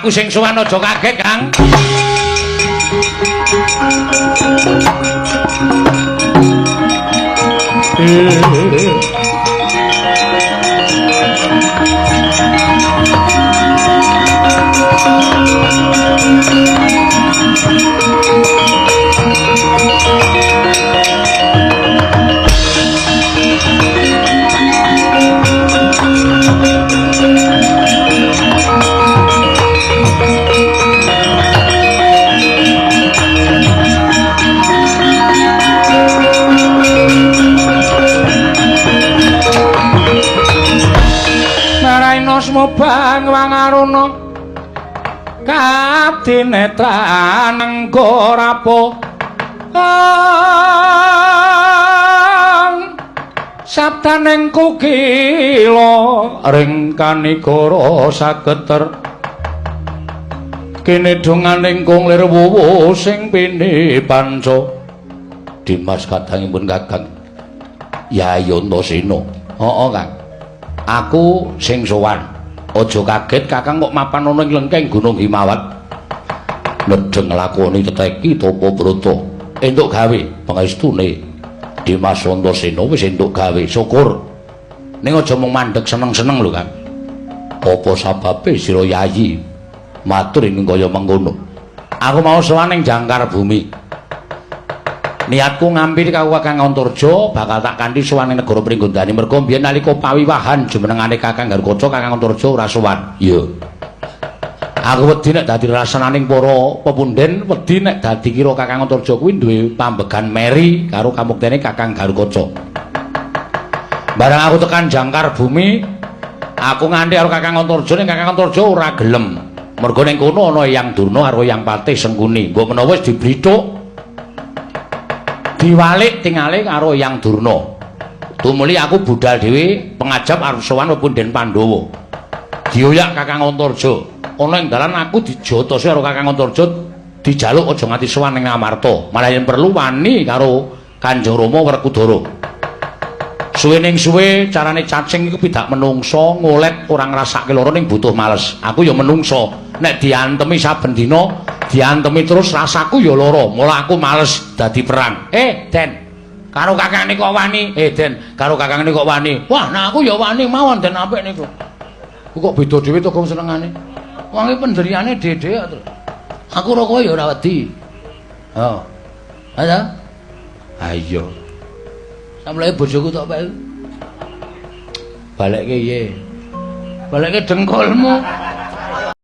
aku sing sowan aja kaget, Kang. Mobang wangaruna kadinetran nggorapo sabdaning kukila ring kanikara sageter kene donganing kunglir wuwu sing pini panca Dimas kadangipun Kakang Yayi Antasena. Heeh, Kang. Aku sing sowan. Aja kaget Kakang kok mapan ana ing lengkeng Gunung Himawat. Nedeng lakoni teteki Tapa Brata. Entuk gawe pangestune Dimas Antasena wis entuk gawe. Syukur. Ning aja mung mandheg seneng-seneng lho, Kang. Apa sababe sira Yayi matur ing kaya mengkono? Aku mau sowan ing Jangkar Bumi. Niatku ngampir karo Kakang Antarja bakal tak kanthi sowan ing negara Pringgondani merga biyen nalika pawiwahan jumenengane Kakang Garkaca Kakang Antarja ora sowan. Iya. Aku wedi nek dadi rasananing para pepunden, wedi nek dadi kira Kakang Antarja kuwi duwe pambegan meri karo kamuktene Kakang Garkaca. Barang aku tekan Jangkar Bumi, aku nganti karo Kakang Antarja ning Kakang Antarja ora gelem. Merga ning kono ana Hyang Durna karo Hyang Patih Sengkuni. Mbok menawa wis diblithuk diwalik tingale karo Hyang Durna. Tumuli aku budal dhewe pengajap arep sowan pepunden Pandhawa. Dioyak Kakang Antarja. Ana ing dalan aku dijotosi karo Kakang Antarja dijaluk aja nganti sowan ning Amarta. Malah yen perlu wani karo Kanjeng Rama Werkudara. Suwe ning suwe carane cacing iku pidak menungso ngolet ora ngrasake lara ning butuh males. Aku ya menungso. Nek diantemi saben dina diantemi terus rasaku ya lara, mula aku males dadi perang. Den, karo Kakang niku wani. Den, karo Kakang niku wani. Wah, nah aku ya wani mawon Den apik niku. Kok beda dhewe to kok senengane. Wong iki penderiane dhewe terus. Aku ora kowe ya ora wedi. Oh. Ada? Ayo. Samleke bojoku tok bae. Balekke piye? Balekke dengkulmu.